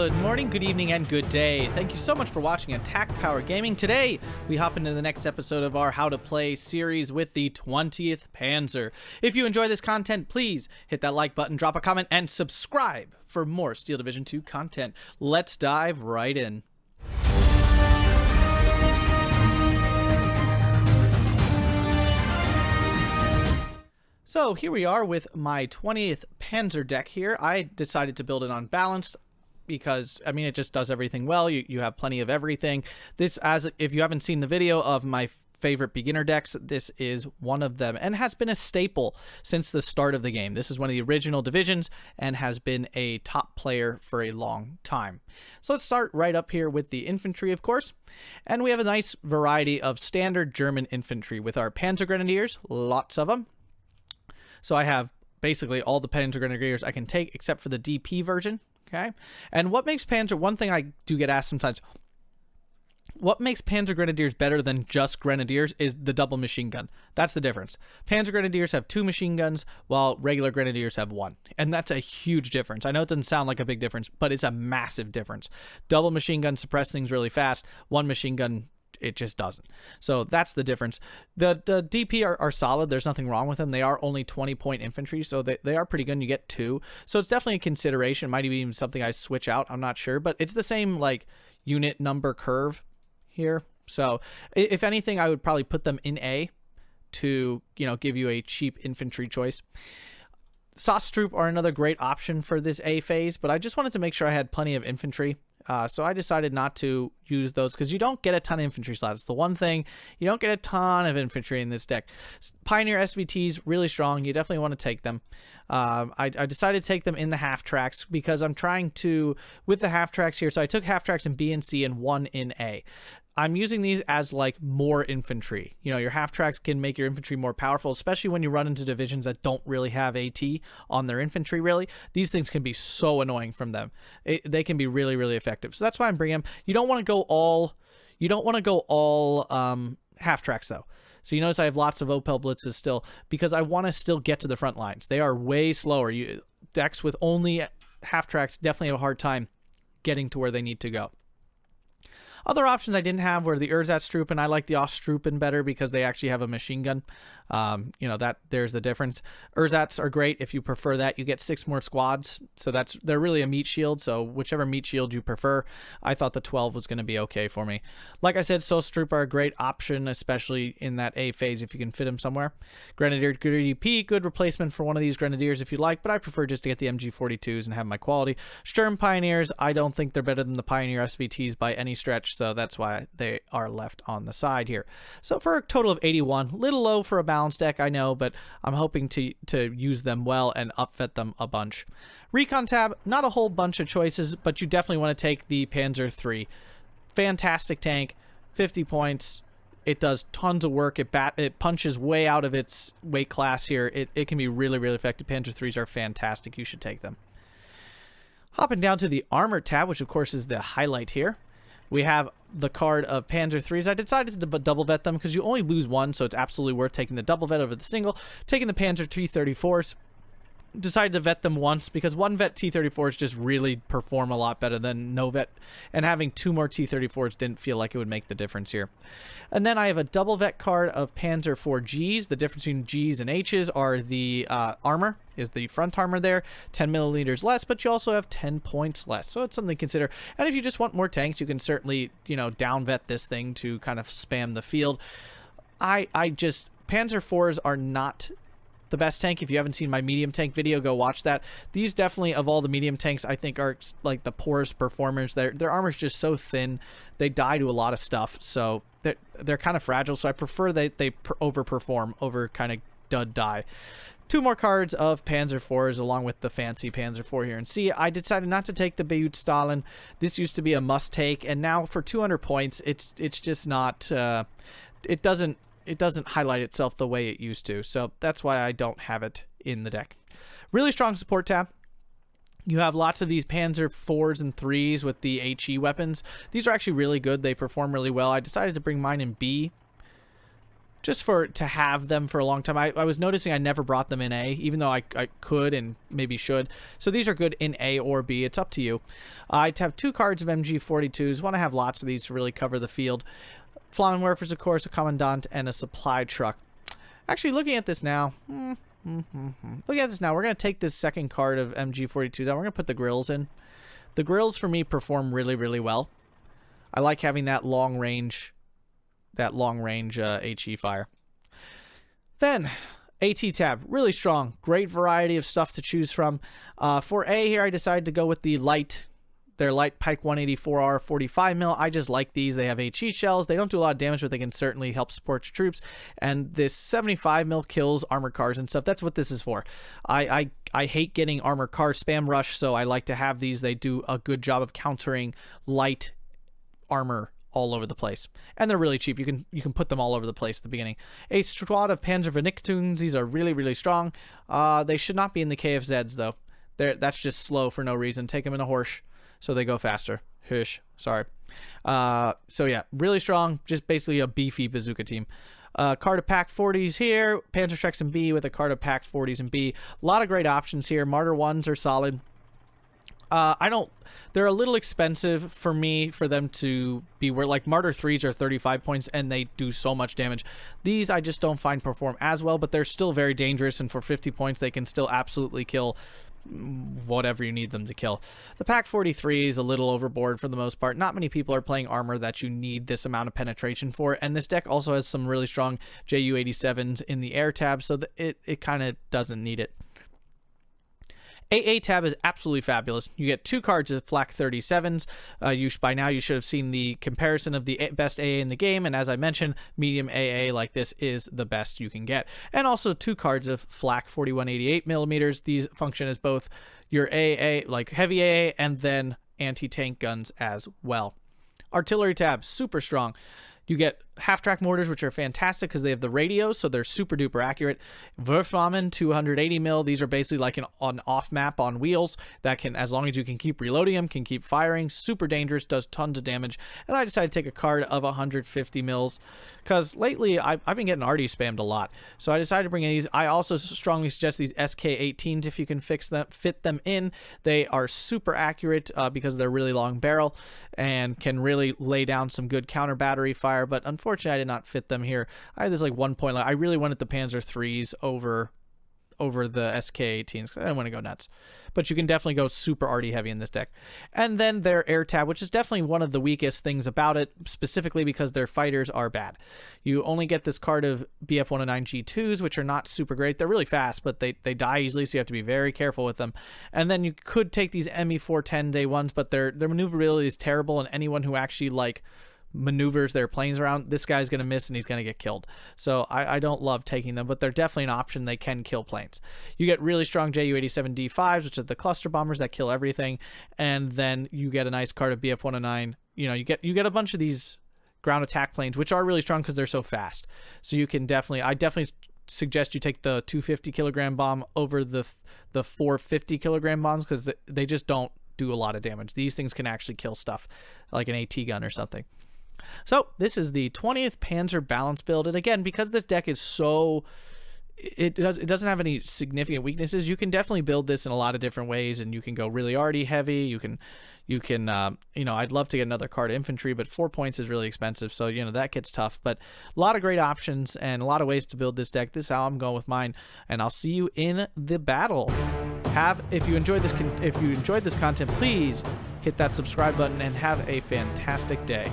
Good morning, good evening, and good day. Thank you so much for watching Attack Power Gaming. Today, we hop into the next episode of our How to Play series with the 20th Panzer. If you enjoy this content, please hit that like button, drop a comment, and subscribe for more Steel Division 2 content. Let's dive right in. So here we are with my 20th Panzer deck here. I decided to build it on balanced because, I mean, it just does everything well. You have plenty of everything. This, as if you haven't seen the video of my favorite beginner decks, this is one of them and has been a staple since the start of the game. This is one of the original divisions and has been a top player for a long time. So let's start right up here with the infantry, of course. And we have a nice variety of standard German infantry with our Panzer Grenadiers, lots of them. So I have basically all the Panzer Grenadiers I can take except for the DP version, okay? And what makes Panzer, one thing I do get asked sometimes, what makes Panzer Grenadiers better than just Grenadiers is the double machine gun. That's the difference. Panzer Grenadiers have 2 machine guns while regular Grenadiers have 1. And that's a huge difference. I know it doesn't sound like a big difference, but it's a massive difference. Double machine gun suppress things really fast. 1 machine gun, it just doesn't. So that's the difference. The DP are solid. There's nothing wrong with them. They are only 20-point infantry, so they are pretty good. And you get 2. So it's definitely a consideration. Might even something I switch out. I'm not sure. But it's the same like unit number curve here. So if anything, I would probably put them in A to, you know, give you a cheap infantry choice. Sauce Troop are another great option for this A phase, but I just wanted to make sure I had plenty of infantry. So I decided not to use those because you don't get a ton of infantry slots. The one thing, you don't get a ton of infantry in this deck. Pioneer SVTs, really strong. You definitely want to take them. I decided to take them in the half tracks because I'm trying to, with the half tracks here, so I took half tracks in B and C and 1 in A. I'm using these as like more infantry. You know, your half tracks can make your infantry more powerful, especially when you run into divisions that don't really have AT on their infantry, really. These things can be so annoying from them. They can be really, really effective. So that's why I'm bringing them. You don't want to go all, half tracks though. So you notice I have lots of Opel blitzes still because I want to still get to the front lines. They are way slower. Decks with only half tracks definitely have a hard time getting to where they need to go. Other options I didn't have were the Ersatztruppen. I like the Oststruppen better because they actually have a machine gun. You know, there's the difference. Ersatz are great if you prefer that. You get 6 more squads, so they're really a meat shield. So whichever meat shield you prefer, I thought the 12 was going to be okay for me. Like I said, Sauce-Truppe are a great option, especially in that A phase if you can fit them somewhere. Grenadier DP, good replacement for one of these Grenadiers if you like, but I prefer just to get the MG42s and have my quality. Sturm Pioneers, I don't think they're better than the Pioneer SVTs by any stretch, so that's why they are left on the side here. So for a total of 81, little low for a balanced deck, I know, but I'm hoping to use them well and upvet them a bunch. Recon tab, not a whole bunch of choices, but you definitely want to take the Panzer III. Fantastic tank, 50 points. It does tons of work. It punches way out of its weight class here. It can be really, really effective. Panzer IIIs are fantastic. You should take them. Hopping down to the armor tab, which of course is the highlight here. We have the card of Panzer IIIs. I decided to double vet them because you only lose 1, so it's absolutely worth taking the double vet over the single. Taking the Panzer T-34s. Decided to vet them once because 1 vet T-34s just really perform a lot better than no vet, and having 2 more T-34s didn't feel like it would make the difference here. And then I have a double vet card of Panzer IV Gs. The difference between Gs and Hs are the armor is the front armor there, 10 milliliters less, but you also have 10 points less, so it's something to consider. And if you just want more tanks, you can certainly, you know, down vet this thing to kind of spam the field. Panzer IVs are not the best tank. If you haven't seen my medium tank video, go watch that. These definitely, of all the medium tanks, I think are like the poorest performers. Their armor's just so thin. They die to a lot of stuff, so they're kind of fragile. So I prefer they overperform over kind of dud die. 2 more cards of Panzer IVs along with the fancy Panzer IV here. And see, I decided not to take the Bayeux Stalin. This used to be a must take, and now for 200 points, it's just not. It doesn't highlight itself the way it used to, so that's why I don't have it in the deck. Really strong support tab. You have lots of these Panzer IVs and IIIs with the HE weapons. These are actually really good. They perform really well. I decided to bring mine in B just to have them for a long time. I was noticing I never brought them in A, even though I could and maybe should. So these are good in A or B. It's up to you. I have 2 cards of MG42s. Want to have lots of these to really cover the field. Flammenwerfers, of course, a Commandant, and a supply truck. Actually, looking at this now, looking at this now, we're going to take this second card of MG42s out. We're going to put the grills in. The grills, for me, perform really, really well. I like having that long range HE fire. Then AT tab, really strong, great variety of stuff to choose from. For A here, I decided to go with the their light Pike 184R 45mm. I just like these. They have HE shells. They don't do a lot of damage, but they can certainly help support your troops. And this 75mm kills armored cars and stuff. That's what this is for. I hate getting armored car spam rush, so I like to have these. They do a good job of countering light armor all over the place, and they're really cheap. You can put them all over the place at the beginning. A squad of Panzer Vernichtungen. These are really, really strong. They should not be in the KFZs though. That's just slow for no reason. Take them in a Horsch so they go faster. Hirsch, sorry. So yeah, really strong. Just basically a beefy bazooka team. Card of Pack 40s here. Panzerschrecks in B with a card of Pack 40s in B. A lot of great options here. Martyr 1s are solid. They're a little expensive for me for them to be where, like, Martyr 3s are 35 points and they do so much damage. These I just don't find perform as well, but they're still very dangerous, and for 50 points they can still absolutely kill whatever you need them to kill. The Pack 43 is a little overboard for the most part. Not many people are playing armor that you need this amount of penetration for, and this deck also has some really strong Ju-87s in the air tab, so it kind of doesn't need it. AA tab is absolutely fabulous. You get 2 cards of Flak 37s. By now you should have seen the comparison of the best AA in the game, and as I mentioned, medium AA like this is the best you can get. And also 2 cards of Flak 4188mm. These function as both your AA, like heavy AA, and then anti-tank guns as well. Artillery tab, super strong. You get half-track mortars, which are fantastic because they have the radios, so they're super duper accurate. Werfrahmen 280mm. These are basically like an off map on wheels that can, as long as you can keep reloading them, can keep firing. Super dangerous, does tons of damage. And I decided to take a card of 150 mils because lately I've been getting RD spammed a lot. So I decided to bring in these. I also strongly suggest these SK-18s if you can fit them in. They are super accurate because they're really long barrel and can really lay down some good counter battery fire. But unfortunately, I did not fit them here. I had this like 1 point. I really wanted the Panzer 3s over the SK-18s. I don't want to go nuts. But you can definitely go super arty heavy in this deck. And then their air tab, which is definitely one of the weakest things about it, specifically because their fighters are bad. You only get this card of BF-109 G2s, which are not super great. They're really fast, but they die easily, so you have to be very careful with them. And then you could take these ME-410 day ones, but their maneuverability is terrible, and anyone who actually like maneuvers their planes around, this guy's going to miss and he's going to get killed. So I don't love taking them, but they're definitely an option. They can kill planes. You get really strong Ju-87 D5s, which are the cluster bombers that kill everything, and then you get a nice card of BF-109. You know, you get a bunch of these ground attack planes, which are really strong because they're so fast. So you can I definitely suggest you take the 250 kilogram bomb over the 450 kilogram bombs because they just don't do a lot of damage. These things can actually kill stuff like an AT gun or something. So this is the 20th Panzer balance build, and again, because this deck is so it doesn't have any significant weaknesses, you can definitely build this in a lot of different ways, and you can go really arty heavy. You can you know, I'd love to get another card of infantry, but 4 points is really expensive, so you know that gets tough. But a lot of great options and a lot of ways to build this deck. This is how I'm going with mine, and I'll see you in the battle. If you enjoyed this content, please hit that subscribe button and have a fantastic day.